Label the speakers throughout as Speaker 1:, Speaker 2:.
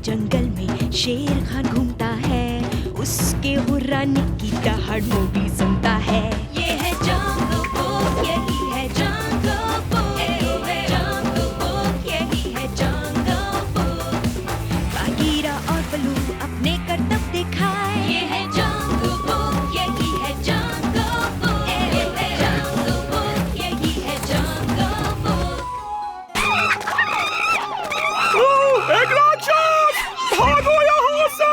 Speaker 1: जंगल में शेर खान घूमता है, उसके हुर्राने की दहाड़ वो भी सुनता है। ये है जंगल बुक, यही है जंगल बुक, जंगल बुक, यही है जंगल बुक। बागीरा और बलू अपने करतब दिखाए, ये है जंगल बुक, यही है जंगल बुक, जंगल बुक, यही है जंगल बुक।
Speaker 2: एक राक्षस! भागो यहाँ से!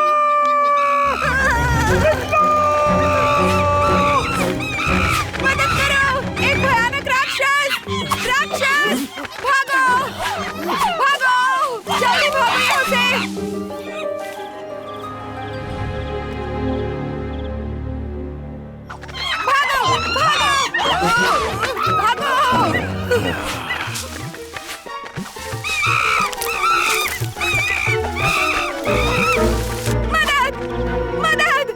Speaker 3: मदद करो! एक भयानक राक्षस! राक्षस! भागो! भागो! जल्दी भागो यहाँ से! भागो! भागो! भागो! मदद! मदद!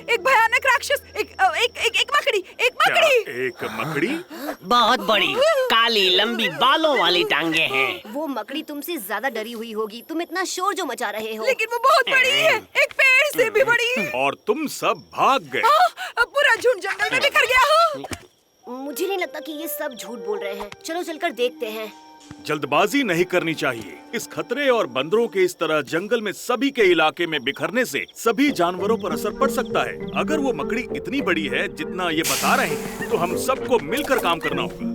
Speaker 3: एक भयानक राक्षस! एक मकड़ी! एक मकड़ी!
Speaker 2: एक मकड़ी?
Speaker 4: बहुत बड़ी काली लंबी बालों वाली टांगे हैं।
Speaker 5: वो मकड़ी तुमसे ज्यादा डरी हुई होगी। तुम इतना शोर जो मचा रहे हो।
Speaker 3: लेकिन वो बहुत बड़ी है, एक पेड़ से भी बड़ी।
Speaker 2: और तुम सब भाग गए।
Speaker 3: अब पूरा झुंड जंगल में बिखर गया।
Speaker 5: मुझे नहीं लगता कि ये सब झूठ बोल रहे हैं। चलो चलकर देखते हैं।
Speaker 2: जल्दबाजी नहीं करनी चाहिए। इस खतरे और बंदरों के इस तरह जंगल में सभी के इलाके में बिखरने से सभी जानवरों पर असर पड़ सकता है। अगर वो मकड़ी इतनी बड़ी है जितना ये बता रहे हैं, तो हम सबको मिलकर काम करना होगा।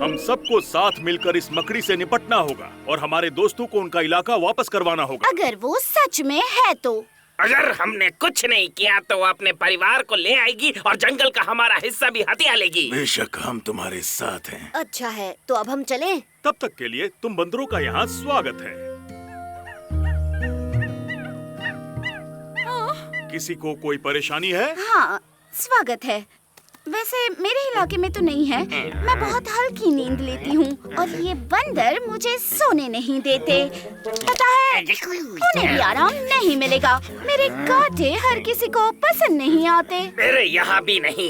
Speaker 2: हम सबको साथ मिलकर इस मकड़ी से निपटना होगा और हमारे दोस्तों को उनका इलाका वापस करवाना होगा।
Speaker 5: अगर वो सच में है तो।
Speaker 4: अगर हमने कुछ नहीं किया तो वो अपने परिवार को ले आएगी और जंगल का हमारा हिस्सा भी हथिया लेगी।
Speaker 2: बेशक हम तुम्हारे साथ हैं।
Speaker 5: अच्छा है, तो अब हम चलें?
Speaker 2: तब तक के लिए तुम बंदरों का यहाँ स्वागत है। किसी को कोई परेशानी है?
Speaker 6: हाँ, स्वागत है। वैसे मेरे इलाके में तो नहीं है। मैं बहुत हल्की नींद लेती हूँ और ये बंदर मुझे सोने नहीं देते। पता है, उन्हें भी आराम नहीं मिलेगा। मेरे कांटे हर किसी को पसंद नहीं आते।
Speaker 4: मेरे यहाँ भी नहीं।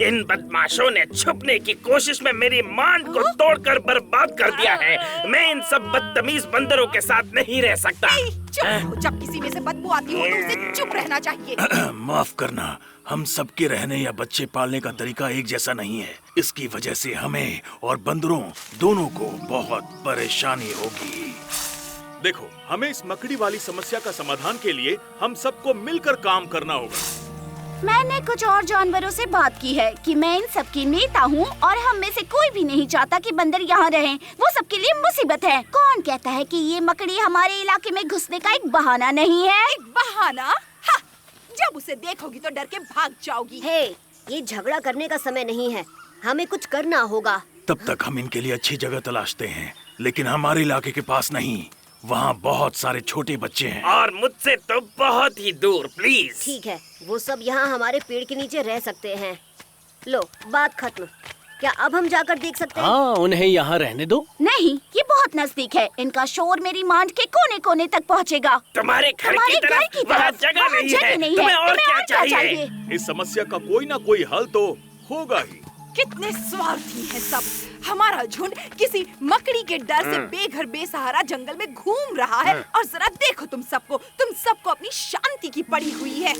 Speaker 4: इन बदमाशों ने छुपने की कोशिश में मेरी मान को तोड़कर बर्बाद कर दिया है। मैं इन सब बदतमीज बंदरों के साथ नहीं रह सकता।
Speaker 3: जब किसी में से बदबू आती हो तो उसे चुप रहना चाहिए।
Speaker 2: माफ करना, हम सबके रहने या बच्चे पालने का तरीका एक जैसा नहीं है। इसकी वजह से हमें और बंदरों दोनों को बहुत परेशानी होगी। देखो, हमें इस मकड़ी वाली समस्या का समाधान के लिए हम सबको मिलकर काम करना होगा।
Speaker 6: मैंने कुछ और जानवरों से बात की है कि मैं इन सब की नेता हूँ और हम में से कोई भी नहीं चाहता कि बंदर यहाँ रहें। वो सबके लिए मुसीबत है। कौन कहता है कि ये मकड़ी हमारे इलाके में घुसने का एक बहाना नहीं है?
Speaker 3: एक बहाना? हाँ, जब उसे देखोगी तो डर के भाग जाओगी।
Speaker 5: हे, ये झगड़ा करने का समय नहीं है। हमें कुछ करना होगा।
Speaker 2: तब तक हम इनके लिए अच्छी जगह तलाशते हैं, लेकिन हमारे इलाके के पास नहीं। वहाँ बहुत सारे छोटे बच्चे हैं
Speaker 4: और मुझसे तो बहुत ही दूर। प्लीज।
Speaker 5: ठीक है, वो सब यहाँ हमारे पेड़ के नीचे रह सकते हैं। लो, बात खत्म। क्या अब हम जाकर देख सकते हैं?
Speaker 4: हाँ, उन्हें यहाँ रहने दो।
Speaker 6: नहीं, ये बहुत नजदीक है। इनका शोर मेरी मांड के कोने-कोने तक पहुँचेगा।
Speaker 4: तुम्हारे घर की तरफ वहाँ जगह नहीं है। तुम्हें और क्या चाहिए?
Speaker 2: इस समस्या का कोई ना कोई हल तो होगा ही।
Speaker 3: कितने स्वार्थी हैं सब। हमारा झुंड किसी मकड़ी के डर से बेघर बेसहारा जंगल में घूम रहा है और जरा देखो तुम सबको अपनी शांति की पड़ी हुई है।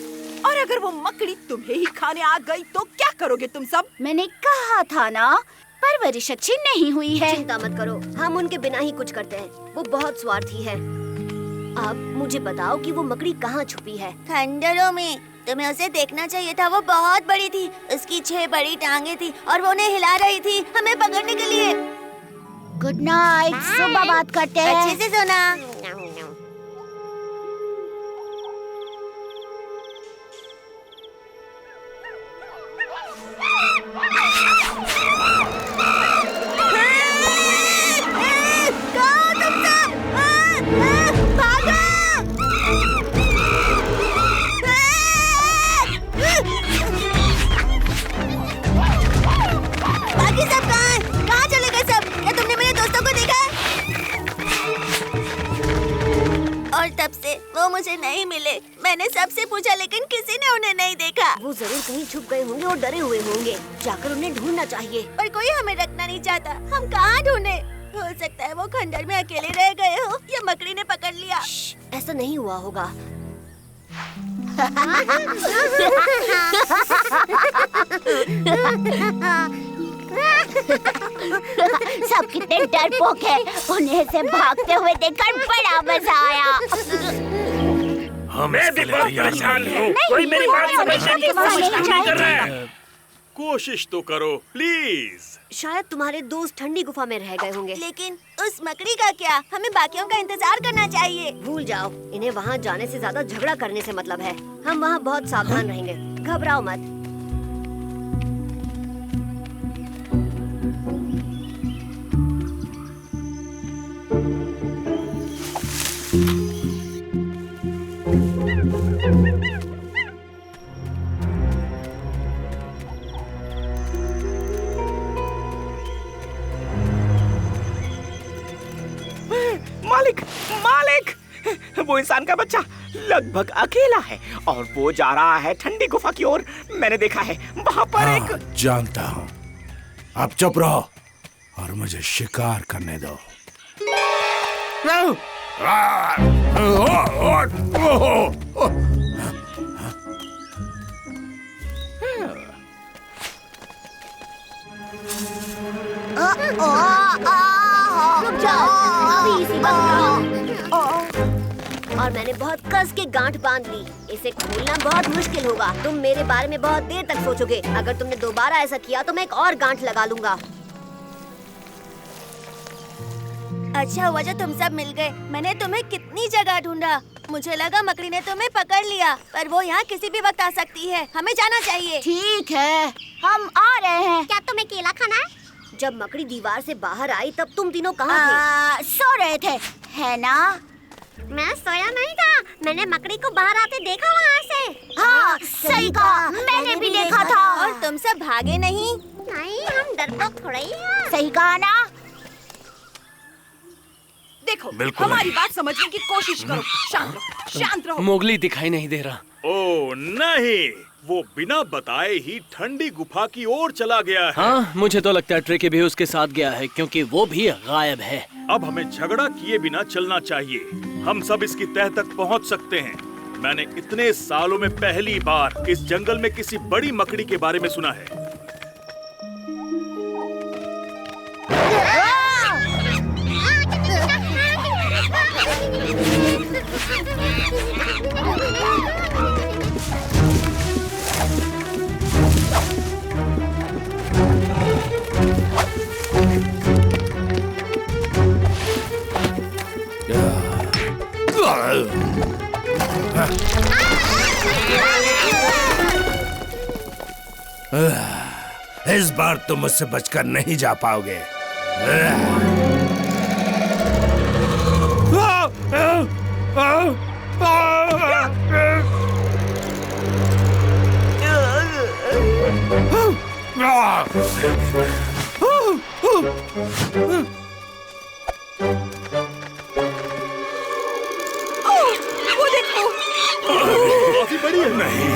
Speaker 3: और अगर वो मकड़ी तुम्हें ही खाने आ गई तो क्या करोगे तुम सब?
Speaker 6: मैंने कहा था ना, परवरिश अच्छी नहीं हुई है।
Speaker 5: चिंता मत करो, हम उनके बिना ही कुछ करते हैं। वो बहुत स्वार्थी है। अब मुझे बताओ कि वो मकड़ी कहाँ छुपी है?
Speaker 7: खंडरों में। तुम्हें उसे देखना चाहिए था। वो बहुत बड़ी थी। उसकी 6 बड़ी टांगे थी और वो उन्हें हिला रही थी हमें पकड़ने के लिए।
Speaker 6: गुड नाइट, सुबह बात करते हैं।
Speaker 7: अच्छे से सोना। तब से वो मुझे नहीं मिले। मैंने सबसे पूछा लेकिन किसी ने उन्हें नहीं देखा।
Speaker 5: वो जरूर कहीं छुप गए होंगे और डरे हुए होंगे। जाकर उन्हें ढूंढना चाहिए।
Speaker 7: पर कोई हमें रखना नहीं चाहता। हम कहाँ ढूंढे? हो सकता है वो खंडर में अकेले रह गए हो या मकड़ी ने पकड़ लिया।
Speaker 5: ऐसा नहीं हुआ होगा।
Speaker 6: सब कितने डरपोक है, उन्हें से भागते हुए देखकर बड़ा मजा आया।
Speaker 2: हम
Speaker 4: मैं
Speaker 2: इसके
Speaker 4: भी
Speaker 2: लिए
Speaker 4: बहुत
Speaker 2: तैयार
Speaker 4: परेशान
Speaker 2: नहीं
Speaker 4: हूँ।
Speaker 2: हैं।
Speaker 4: कोई मेरी बात समझने की कोशिश क्यों नहीं कर रहा है?
Speaker 2: कोशिश तो करो प्लीज।
Speaker 5: शायद तुम्हारे दोस्त ठंडी गुफा में रह गए होंगे।
Speaker 7: लेकिन उस मकड़ी का क्या? हमें बाकियों का इंतजार करना चाहिए।
Speaker 5: भूल जाओ, इन्हें वहाँ जाने से ज्यादा झगड़ा करने से मतलब है। हम वहाँ बहुत सावधान रहेंगे, घबराओ मत।
Speaker 8: मालिक, मालिक, वो इंसान का बच्चा लगभग अकेला है और वो जा रहा है ठंडी गुफा की ओर। मैंने देखा है वहाँ पर एक।
Speaker 9: जानता हूँ। अब चुप रहो और मुझे शिकार करने दो।
Speaker 5: रुक जाओ, अभी इसी वक्त। और मैंने बहुत कस के गांठ बांध ली। इसे खोलना बहुत मुश्किल होगा। तुम मेरे बारे में बहुत देर तक सोचोगे। अगर तुमने दोबारा ऐसा किया तो मैं एक और गांठ लगा लूंगा।
Speaker 7: अच्छा हुआ जो तुम सब मिल गए। मैंने तुम्हें कितनी जगह ढूंढा। मुझे लगा मकड़ी ने तुम्हें पकड़ लिया, पर वो यहाँ किसी भी वक्त आ सकती है। हमें जाना चाहिए।
Speaker 6: ठीक है, हम आ रहे हैं।
Speaker 5: क्या तुम्हें केला खाना है? जब मकड़ी दीवार से बाहर आई तब तुम तीनों कहाँ थे?
Speaker 6: सो रहे थे, है ना?
Speaker 5: मैं सोया नहीं था। मैंने मकड़ी को बाहर आते देखा वहाँ से।
Speaker 6: हाँ, सही कहा, मैंने भी देखा था।
Speaker 7: और तुम सब भागे नहीं?
Speaker 5: नहीं, हम डरपोक थोड़े ही हैं।
Speaker 6: सही कहा ना?
Speaker 3: देखो,
Speaker 2: बिल्कुल
Speaker 3: हमारी
Speaker 2: नहीं।
Speaker 3: बात समझने की कोशिश करो। शांत रहो, शांत रहो।
Speaker 10: मोगली दिखाई नहीं दे रहा।
Speaker 2: ओ नहीं, वो बिना बताए ही ठंडी गुफा की ओर चला गया है।
Speaker 10: हाँ, मुझे तो लगता है ट्रिकी भी उसके साथ गया है क्योंकि वो भी गायब है।
Speaker 2: अब हमें झगड़ा किए बिना चलना चाहिए। हम सब इसकी तह तक पहुंच सकते हैं। मैंने इतने सालों में पहली बार इस जंगल में किसी बड़ी मकड़ी के बारे में सुना है।
Speaker 9: इस बार तुम मुझसे बचकर नहीं जा पाओगे।
Speaker 3: वो देखो,
Speaker 2: काफी बड़ी है। नहीं,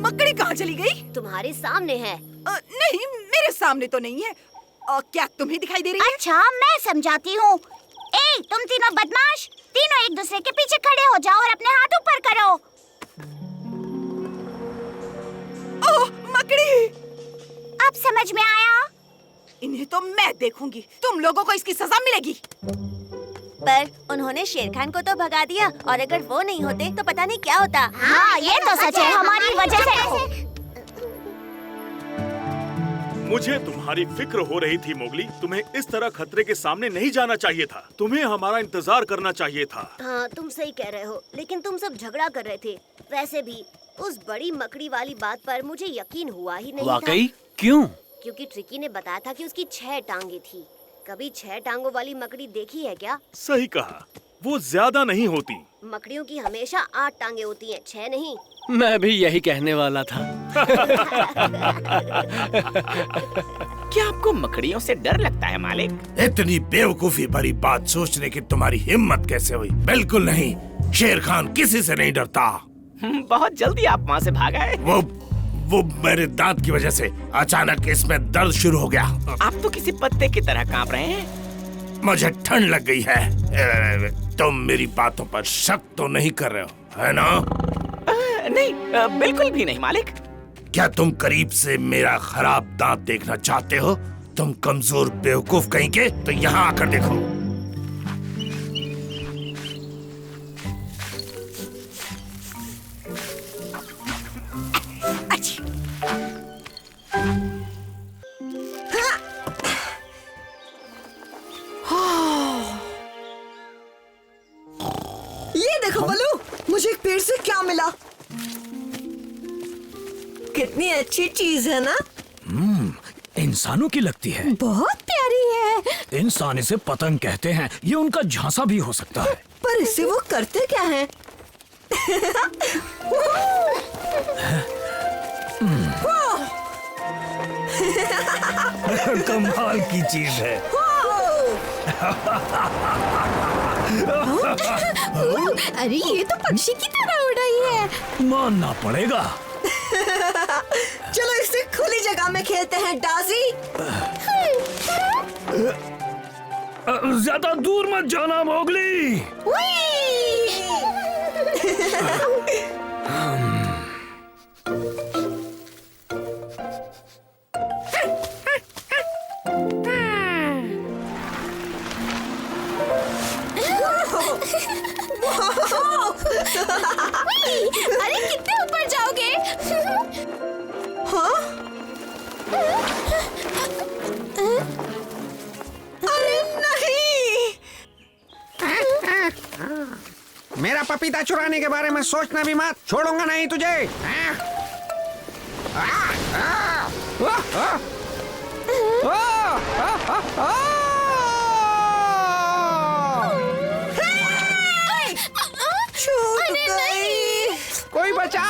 Speaker 3: मकड़ी कहाँ चली गई?
Speaker 5: तुम्हारे सामने है।
Speaker 3: नहीं, मेरे सामने तो नहीं है। क्या तुम्हें दिखाई दे रही है?
Speaker 6: अच्छा, मैं समझाती हूँ। ए, तुम तीनों बदमाश, तीनों एक दूसरे के पीछे खड़े हो जाओ और अपने हाथ ऊपर करो।
Speaker 3: ओह, मकड़ी!
Speaker 6: अब समझ में आया?
Speaker 3: इन्हें तो मैं देखूंगी। तुम लोगों को इसकी सजा मिलेगी।
Speaker 7: पर उन्होंने शेर खान को तो भगा दिया, और अगर वो नहीं होते तो पता नहीं क्या होता।
Speaker 6: हाँ, ये तो सच है, हमारी वजह से।
Speaker 2: मुझे तुम्हारी फिक्र हो रही थी मोगली। तुम्हें इस तरह खतरे के सामने नहीं जाना चाहिए था। तुम्हें हमारा इंतजार करना चाहिए था।
Speaker 5: हाँ, तुम सही कह रहे हो, लेकिन तुम सब झगड़ा कर रहे थे। वैसे भी उस बड़ी मकड़ी वाली बात पर मुझे यकीन हुआ ही नहीं
Speaker 10: वाकई?
Speaker 5: था।
Speaker 10: क्यों?
Speaker 5: क्योंकि ट्रिकी ने बताया था कि उसकी 6 टांगे थी। कभी 6 टांगों वाली मकड़ी देखी है क्या?
Speaker 2: सही कहा, वो ज्यादा नहीं होती।
Speaker 5: मकड़ियों की हमेशा 8 टांगे होती हैं, 6 नहीं।
Speaker 10: मैं भी यही कहने वाला था।
Speaker 8: क्या आपको मकड़ियों से डर लगता है मालिक?
Speaker 9: इतनी बेवकूफी भरी बात सोचने की तुम्हारी हिम्मत कैसे हुई? बिल्कुल नहीं, शेर खान किसी से नहीं डरता।
Speaker 8: बहुत जल्दी आप वहाँ से भाग आए।
Speaker 9: वो मेरे दांत की वजह से अचानक इसमें दर्द शुरू हो गया।
Speaker 8: आप तो किसी पत्ते की तरह कांप रहे हैं।
Speaker 9: मुझे ठंड लग गई है। तुम मेरी बातों पर शक तो नहीं कर रहे हो, है ना?
Speaker 8: नहीं, बिल्कुल भी नहीं मालिक।
Speaker 9: क्या तुम करीब से मेरा खराब दांत देखना चाहते हो? तुम कमजोर बेवकूफ कहीं के, तो यहाँ आकर देखो।
Speaker 11: ये देखो बलू, मुझे एक पेड़ से क्या मिला। कितनी अच्छी चीज है ना?
Speaker 10: इंसानों की लगती है।
Speaker 11: बहुत प्यारी है।
Speaker 10: इंसान इसे पतंग कहते हैं। ये उनका झांसा भी हो सकता है।
Speaker 11: पर इससे वो करते क्या है?
Speaker 10: कमाल की चीज है।
Speaker 11: अरे ये तो पक्षी की तरह उड़ रही है।
Speaker 10: मानना पड़ेगा।
Speaker 11: चलो इसे खुली जगह में खेलते हैं डाजी।
Speaker 10: ज्यादा दूर मत जाना मोगली।
Speaker 6: अरे कितने ऊपर जाओगे?
Speaker 11: हाँ? अरे नहीं!
Speaker 12: मेरा पपीता चुराने के बारे में सोचना भी मत। छोड़ूंगा नहीं तुझे।
Speaker 11: छूट गई।
Speaker 12: कोई बचाओ।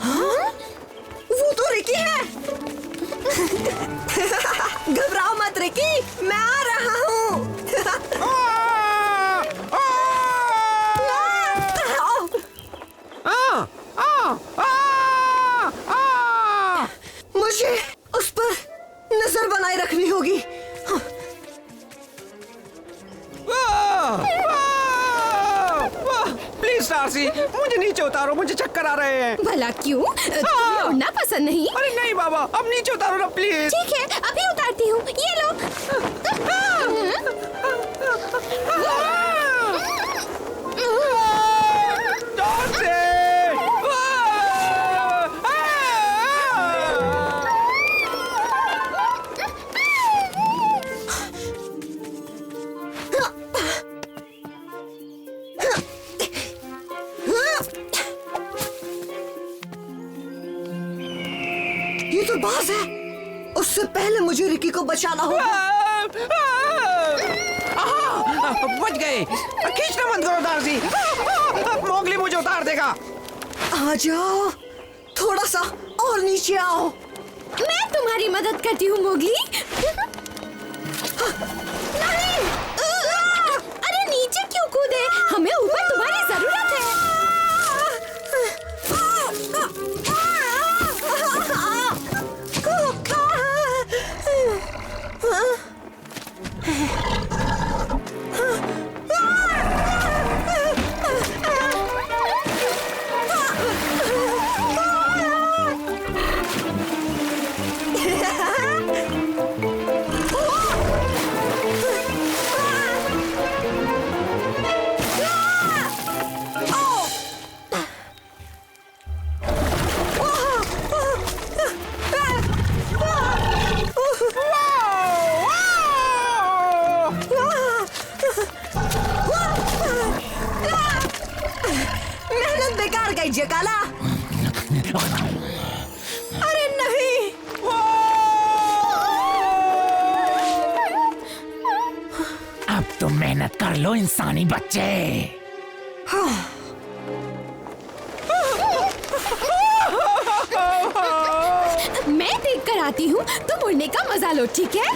Speaker 11: हाँ? वो तो रिकी है। घबराओ मत रिकी, मैं आ रहा हूँ। मुझे उस पर नजर बनाए रखनी होगी।
Speaker 12: प्लीज डार्सी, मुझे नीचे उतारो, मुझे चक्कर आ रहे हैं।
Speaker 6: भला क्यों? तुम्हें उड़ना पसंद नहीं?
Speaker 12: अरे नहीं बाबा, अब नीचे उतारो ना प्लीज।
Speaker 6: ठीक है, अभी उतारती हूँ। ये लो।
Speaker 11: ये तो बाज है। उससे पहले मुझे रिकी को बचाना होगा।
Speaker 12: बच गए। खींचना बंद करो डार्सी। मोगली मुझे उतार देगा।
Speaker 11: आ जाओ, थोड़ा सा और नीचे आओ।
Speaker 6: मैं तुम्हारी मदद करती हूँ मोगली। नहीं! अरे नीचे क्यों कूदे? हमें ऊपर तुम्हारी जरूरत है।
Speaker 11: जगाला। अरे नहीं!
Speaker 8: अब तुम मेहनत कर लो इंसानी बच्चे।
Speaker 6: मैं देख कर आती हूँ, तुम उड़ने का मजा लो, ठीक है?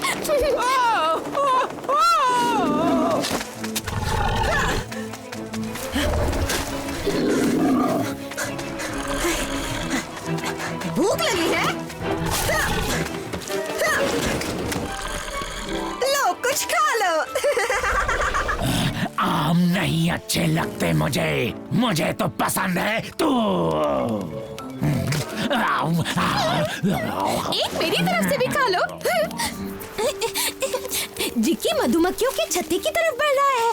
Speaker 13: तुम नहीं अच्छे लगते मुझे तो पसंद है तू।
Speaker 1: एक मेरी तरफ से भी खा लो। जिक्की मधुमक्खियों के छत्ते की तरफ बढ़ रहा है।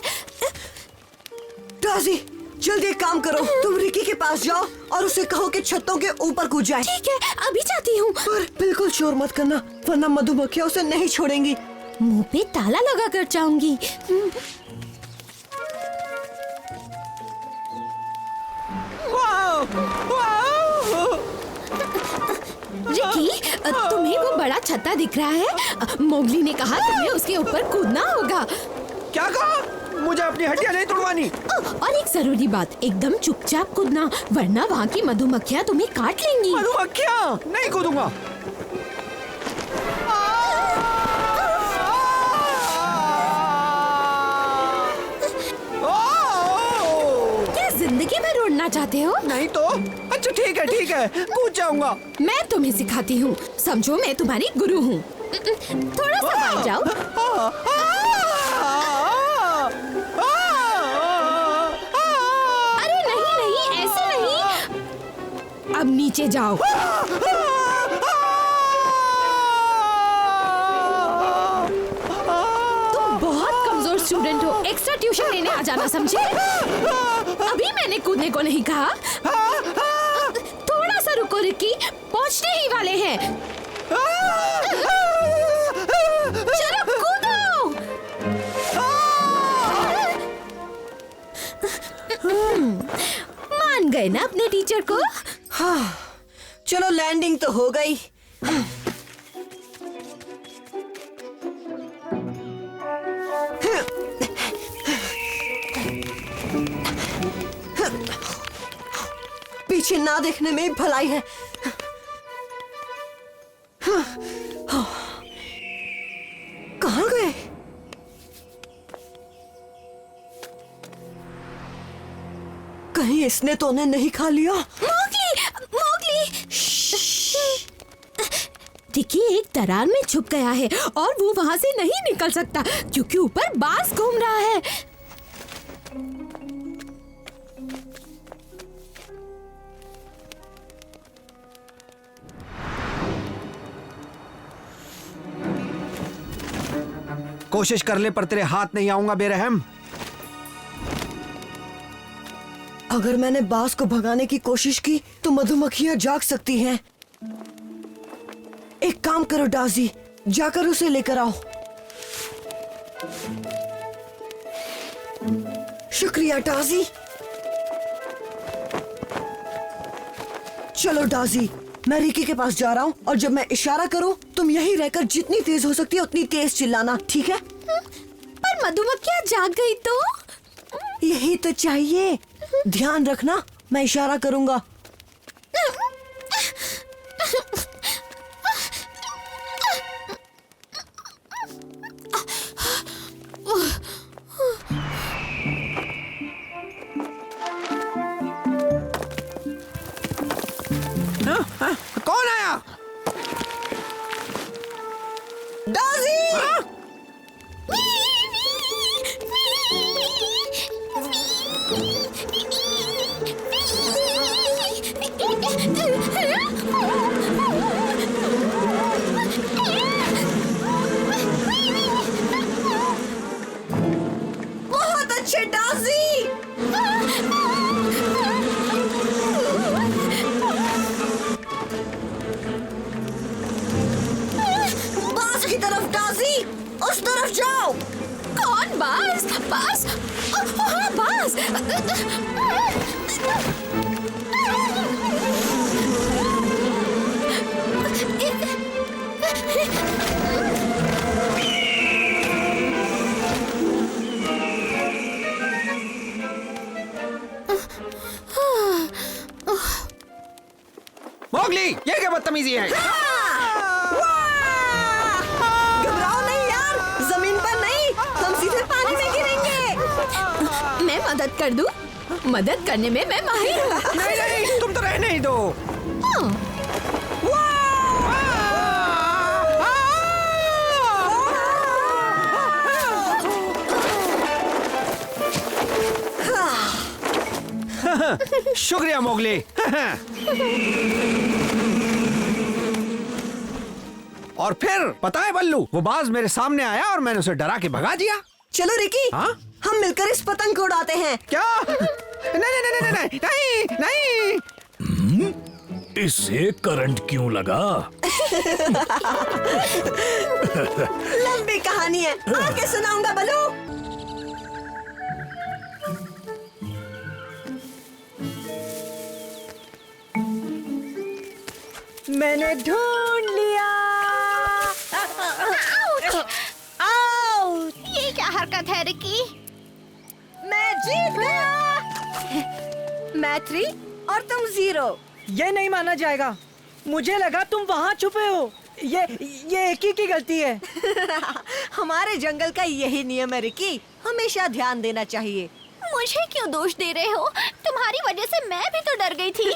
Speaker 11: डाजी, जल्दी एक काम करो, तुम रिकी के पास जाओ और उसे कहो कि छतों के ऊपर कूद जाए।
Speaker 1: ठीक है, अभी जाती हूँ।
Speaker 11: पर बिल्कुल शोर मत करना, वरना मधुमक्खियाँ उसे नहीं छोड़ेंगी।
Speaker 1: मुंह पे ताला लगा कर जाऊंगी। रिकी, तुम्हें वो बड़ा छत्ता दिख रहा है? मोगली ने कहा तुम्हें उसके ऊपर कूदना होगा।
Speaker 12: क्या कहा? मुझे अपनी हड्डियां नहीं तोड़वानी।
Speaker 1: और एक जरूरी बात, एकदम चुपचाप कूदना, वरना वहाँ की मधुमक्खियाँ तुम्हें काट लेंगी।
Speaker 12: मधुमक्खियाँ? नहीं कूदूंगा।
Speaker 1: क्या जिंदगी भर उड़ना चाहते हो?
Speaker 12: नहीं तो। अच्छा ठीक है, कूद जाऊंगा।
Speaker 1: मैं तुम्हें सिखाती हूँ, समझो मैं तुम्हारी गुरु हूँ। थोड़ा सा बाहर जाओ। अरे नहीं, ऐसे नहीं। अब नीचे जाओ। तुम बहुत कमजोर स्टूडेंट हो, एक्स्ट्रा ट्यूशन लेने आ जाना, समझे? अभी मैंने कूदने को नहीं कहा। थोड़ा सा रुको रिकी, पहुंचने ही वाले हैं। चलो कूदो। मान गए ना अपने टीचर को?
Speaker 11: हाँ, चलो लैंडिंग तो हो गई। पीछे ना देखने में भलाई है। कहाँ गए? कहीं इसने तो उन्हें नहीं खा लिया?
Speaker 1: मोगली! रिकी एक दरार में छुप गया है और वो वहाँ से नहीं निकल सकता क्योंकि ऊपर बाज घूम रहा है।
Speaker 12: कोशिश कर ले पर तेरे हाथ नहीं आऊंगा बेरहम।
Speaker 11: अगर मैंने बाज को भगाने की कोशिश की तो मधुमक्खियां जाग सकती हैं। एक काम करो डाजी, जाकर उसे लेकर आओ। शुक्रिया डाजी। चलो डाजी, मैं रिकी के पास जा रहा हूँ और जब मैं इशारा करूँ तुम यहीं रहकर जितनी तेज हो सकती है उतनी तेज चिल्लाना, ठीक है?
Speaker 1: पर मधुमक्खियां जाग गई तो?
Speaker 11: यही तो चाहिए। ध्यान रखना, मैं इशारा करूंगा।
Speaker 12: कौन आया?
Speaker 11: डाजी! बहुत अच्छे डाजी! बाज की तरफ डाजी, उस तरफ जाओ।
Speaker 1: कौन बाज? बाज? हाँ, बाज।
Speaker 12: मोगली, ये क्या बदतमीजी है?
Speaker 11: घबराओ नहीं यार, जमीन पर नहीं, हम सीधे पानी में गिरेंगे।
Speaker 1: मैं मदद कर दूं? मदद करने में मैं माहिर हूँ।
Speaker 12: नहीं, तुम तो रहने ही दो। शुक्रिया मोगली। और फिर पता है बल्लू, वो बाज मेरे सामने आया और मैंने उसे डरा के भगा दिया।
Speaker 11: चलो रिकी,
Speaker 12: हाँ?
Speaker 11: हम मिलकर इस पतंग को उड़ाते हैं।
Speaker 12: क्या? नहीं नहीं नहीं नहीं नहीं नहीं।
Speaker 9: इससे करंट क्यों लगा?
Speaker 11: लंबी कहानी है, आगे सुनाऊंगा बल्लू। मैंने ढूंढ लिया।
Speaker 6: ये क्या हरकत है रिकी?
Speaker 11: मैं जीत गया। मैं 3 और तुम 0।
Speaker 14: ये नहीं माना जाएगा। मुझे लगा तुम वहाँ छुपे हो। ये एक ही की गलती है।
Speaker 11: हमारे जंगल का यही नियम है रिकी, हमेशा ध्यान देना चाहिए।
Speaker 6: मुझे क्यों दोष दे रहे हो? तुम्हारी वजह से मैं भी तो डर गई थी।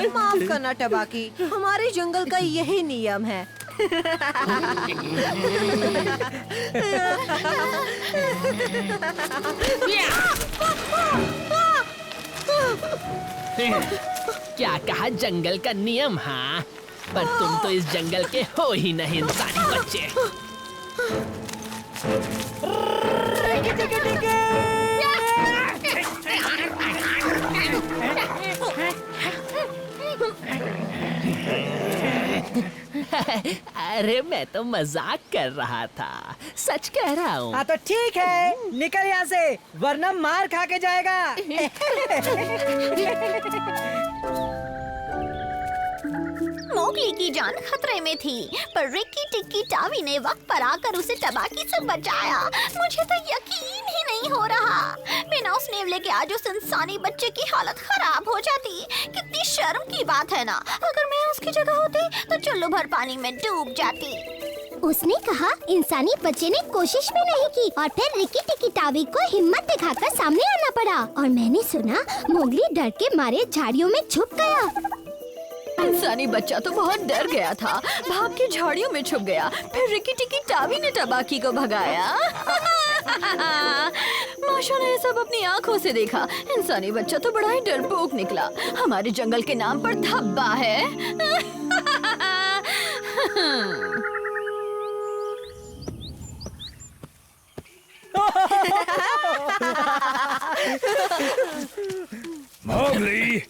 Speaker 11: माफ करना टबाकी, हमारे जंगल का यही नियम है।
Speaker 15: क्या कहा जंगल का नियम? हाँ, पर तुम तो इस जंगल के हो ही नहीं इंसानी बच्चे। अरे मैं तो मजाक कर रहा था, सच कह रहा हूँ।
Speaker 14: हाँ तो ठीक है, निकल यहाँ से, वरना मार खा के जाएगा।
Speaker 6: मोगली की जान खतरे में थी, पर रिक्की टिक्की टावी ने वक्त पर आकर उसे टबाकी से बचाया। मुझे तो यकीन ही नहीं हो रहा। बिना उस नेवले के आज उस इंसानी बच्चे की हालत खराब हो जाती। कितनी शर्म की बात है ना। अगर मैं उसकी जगह होती तो चुल्लू भर पानी में डूब जाती।
Speaker 5: उसने कहा इंसानी बच्चे ने कोशिश भी नहीं की और फिर रिक्की टिक्की टावी को हिम्मत दिखाकर सामने आना पड़ा। और मैंने सुना मोगली डर के मारे झाड़ियों में छुप गया।
Speaker 3: इंसानी बच्चा तो बहुत डर गया था, भाग के झाड़ियों में छुप गया। फिर रिक्की टिक्की टावी ने टबाकी को भगाया। माशा ने ये सब अपनी आंखों से देखा। इंसानी बच्चा तो बड़ा ही डरपोक निकला। हमारे जंगल के नाम पर धब्बा है।
Speaker 9: मोगली,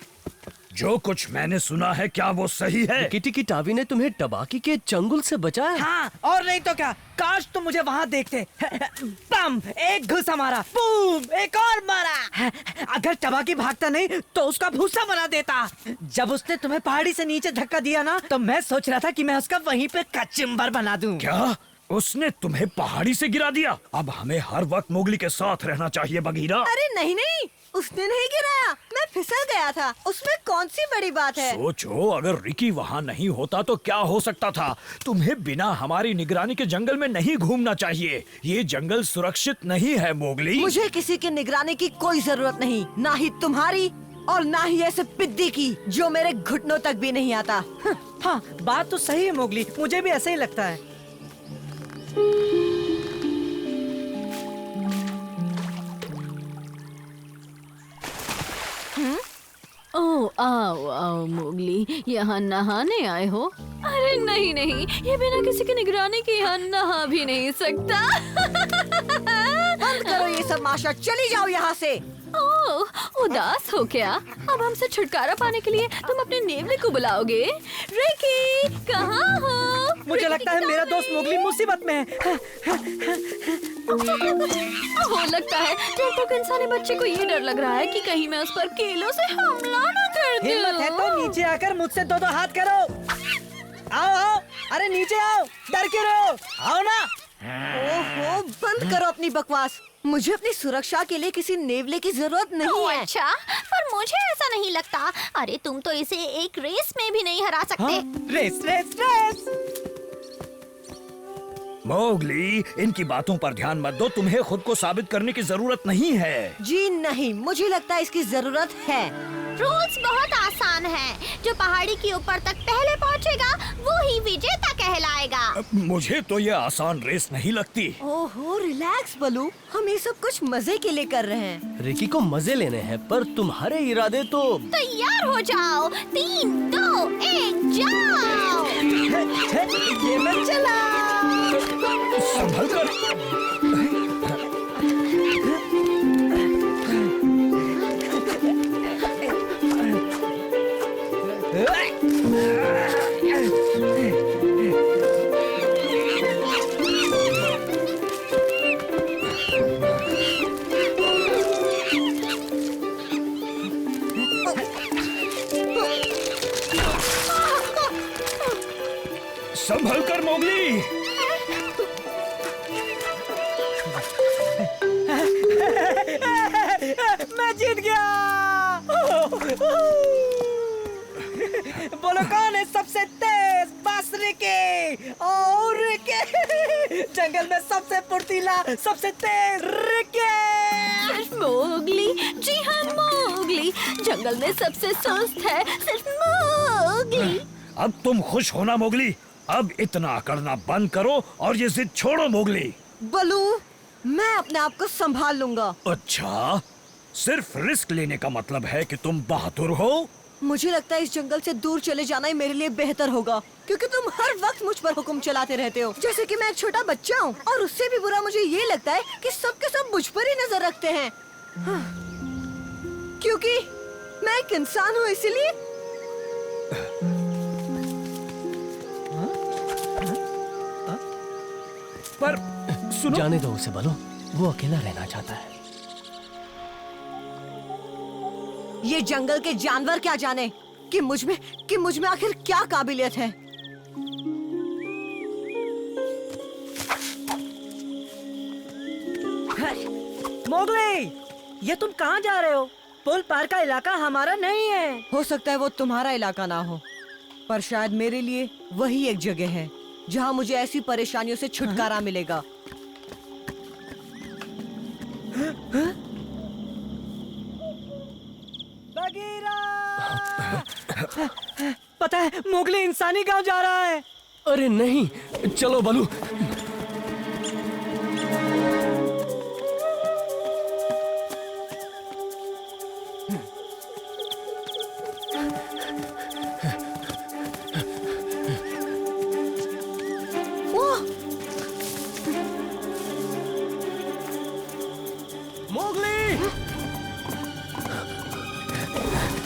Speaker 9: जो कुछ मैंने सुना है क्या वो सही है?
Speaker 10: किटी की टावी ने तुम्हें टबाकी के चंगुल से बचाया?
Speaker 14: हाँ, और नहीं तो क्या। काश तुम मुझे वहाँ देखते। बम, एक घुसा मारा, बूम, एक और मारा। अगर टबाकी भागता नहीं तो उसका भूसा बना देता। जब उसने तुम्हें पहाड़ी से नीचे धक्का दिया ना, तो मैं सोच रहा था कि मैं उसका वहीं पे कचुम्बर बना दूं।
Speaker 9: क्या उसने तुम्हें पहाड़ी से गिरा दिया? अब हमें हर वक्त मोगली के साथ रहना चाहिए बगीरा।
Speaker 11: अरे नहीं नहीं, उसने नहीं गिराया, मैं फिसल गया था। उसमें कौन सी बड़ी बात है?
Speaker 9: सोचो, अगर रिकी वहाँ नहीं होता तो क्या हो सकता था। तुम्हें बिना हमारी निगरानी के जंगल में नहीं घूमना चाहिए। ये जंगल सुरक्षित नहीं है मोगली।
Speaker 11: मुझे किसी की निगरानी की कोई जरूरत नहीं, ना ही तुम्हारी और ना ही ऐसे पिद्दी की जो मेरे घुटनों तक भी नहीं आता।
Speaker 14: हाँ, बात तो सही है मोगली, मुझे भी ऐसा ही लगता है।
Speaker 3: ओह, आओ आओ मोगली, यहाँ नहाने आए हो? अरे नहीं नहीं, ये बिना किसी की निगरानी के यहाँ नहा भी नहीं सकता।
Speaker 11: बंद करो ये सब माशा, चली जाओ यहाँ से।
Speaker 3: ओह, उदास हो क्या? अब हमसे छुटकारा पाने के लिए तुम अपने नेवले को बुलाओगे? रिकी, कहाँ हो?
Speaker 14: मुझे लगता है मेरा दोस्त मोगली मुसीबत में है।
Speaker 3: हो लगता है टोटो इंसानी बच्चे को ये डर लग रहा है कि कहीं मैं उस पर कीलों से हमला न कर दूं।
Speaker 14: हिम्मत है तो नीचे आकर मुझसे दो हाथ करो। आओ आओ, अरे नीचे आओ, डर क्यों रहे हो? आओ ना।
Speaker 11: ओहो, बंद करो अपनी बकवास। मुझे अपनी सुरक्षा के लिए किसी नेवले की जरूरत नहीं है।
Speaker 6: अच्छा, पर मुझे ऐसा नहीं लगता। अरे तुम तो इसे एक रेस में भी नहीं हरा सकते।
Speaker 14: हाँ? Race race race.
Speaker 9: मोगली, इनकी बातों पर ध्यान मत दो। तुम्हें खुद को साबित करने की जरूरत नहीं है।
Speaker 11: जी नहीं, मुझे लगता है इसकी जरूरत है।
Speaker 5: रूल्स बहुत आसान हैं। जो पहाड़ी के ऊपर तक पहले पहुंचेगा वो ही विजेता कहलाएगा।
Speaker 9: मुझे तो ये आसान रेस नहीं लगती।
Speaker 11: ओहो रिलैक्स बलू, हम ये सब कुछ मजे के लिए कर रहे हैं।
Speaker 10: रिकी को मजे लेने हैं, पर तुम्हारे इरादे तो।
Speaker 5: तैयार हो जाओ, 3, 2, 1 जाओ।
Speaker 11: ये मैं चला।
Speaker 9: संभल कर। संभल कर मोगली।
Speaker 14: मैं जीत गया। बोलो कौन है सबसे तेज? बस रिकी। और रिकी जंगल में सबसे फुर्तीला, सबसे तेज रिकी।
Speaker 1: सिर्फ मोगली, जी हाँ मोगली, जंगल में सबसे सुस्त है सिर्फ मोगली।
Speaker 9: अब तुम खुश होना मोगली। अब इतना करना बंद करो और ये जिद छोड़ो मोगली।
Speaker 11: बलू, मैं अपने आप को संभाल लूंगा।
Speaker 9: अच्छा, सिर्फ रिस्क लेने का मतलब है कि तुम बहादुर हो?
Speaker 11: मुझे लगता है इस जंगल से दूर चले जाना ही मेरे लिए बेहतर होगा, क्योंकि तुम हर वक्त मुझ पर हुक्म चलाते रहते हो, जैसे कि मैं एक छोटा बच्चा हूँ। और उससे भी बुरा मुझे ये लगता है कि सबके सब मुझ पर ही नजर रखते हैं। हाँ। क्योंकि मैं एक इंसान हूँ, इसीलिए।
Speaker 9: पर सुनो,
Speaker 10: जाने दो उसे बलो, वो अकेला रहना चाहता है।
Speaker 11: ये जंगल के जानवर क्या जाने कि मुझ में आखिर क्या काबिलियत है।
Speaker 14: मोगली, ये तुम कहाँ जा रहे हो? पुल पार का इलाका हमारा नहीं है।
Speaker 11: हो सकता है वो तुम्हारा इलाका ना हो, पर शायद मेरे लिए वही एक जगह है जहाँ मुझे ऐसी परेशानियों से छुटकारा मिलेगा।
Speaker 14: पता है मोगली इंसानी गांव जा रहा है।
Speaker 10: अरे नहीं, चलो बलू।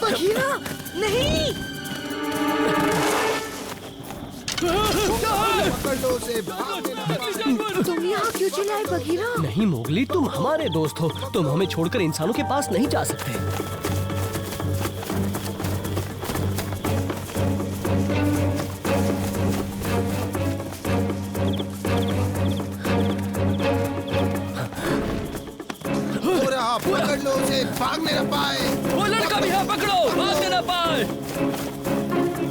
Speaker 11: बघीरा, नहीं! तुम यहाँ क्यों चिल्लाए बघीरा?
Speaker 10: नहीं मोगली, तुम हमारे दोस्त हो, तुम हमें छोड़कर इंसानों के पास नहीं जा सकते।
Speaker 16: पकड़ लो उसे, भागने न पाए।
Speaker 10: वो लड़का भी है, पकड़ो, भागने न पाए।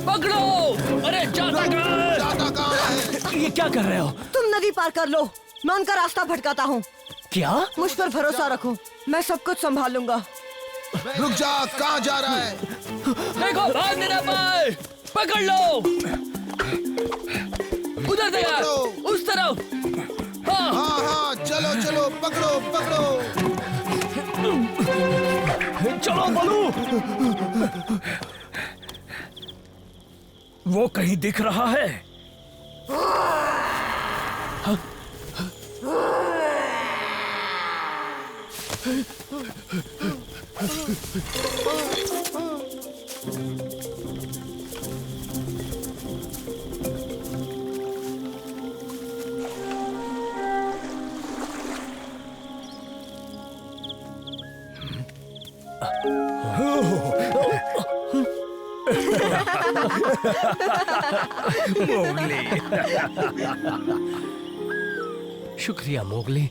Speaker 10: पकड़ो। अरे जाता कहाँ है? ये क्या कर रहे हो?
Speaker 11: तुम नदी पार कर लो, मैं उनका रास्ता भटकाता हूँ।
Speaker 10: क्या?
Speaker 11: मुझ पर भरोसा रखो, मैं सब कुछ संभाल लूंगा।
Speaker 16: रुक जा, कहाँ जा रहा है?
Speaker 10: देखो, भागने न पाए। पकड़ लो। उधर देखा, उस तरफ।
Speaker 16: हाँ हाँ, चलो चलो, पकड़ो पकड़ो।
Speaker 9: चलो बलू। वो कहीं दिख रहा है?
Speaker 10: शुक्रिया मोगली,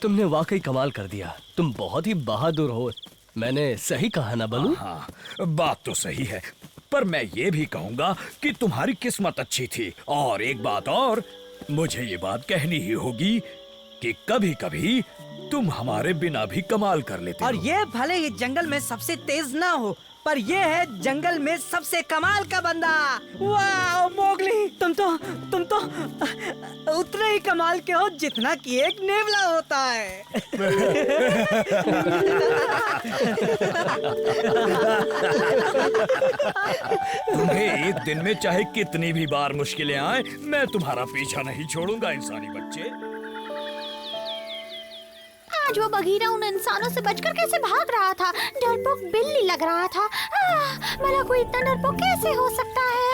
Speaker 10: तुमने वाकई कमाल कर दिया। तुम बहुत ही बहादुर हो। मैंने सही कहा ना बलू?
Speaker 9: हाँ, बात तो सही है, पर मैं ये भी कहूँगा कि तुम्हारी किस्मत अच्छी थी। और एक बात और, मुझे ये बात कहनी ही होगी कि कभी-कभी तुम हमारे बिना भी कमाल कर लेते
Speaker 14: और
Speaker 9: हो।
Speaker 14: ये भले ही जंगल में सबसे तेज ना हो, पर ये है जंगल में सबसे कमाल का बंदा। वाह मोगली, तुम तो उतने ही कमाल के हो जितना कि एक नेवला होता है।
Speaker 9: तुम्हें एक दिन में चाहे कितनी भी बार मुश्किलें आए, मैं तुम्हारा पीछा नहीं छोड़ूंगा इंसानी बच्चे।
Speaker 6: आज वो बघीरा उन इंसानों से बचकर कैसे भाग रहा था। डरपोक बिल्ली लग रहा था। भला कोई इतना डरपोक कैसे हो सकता है?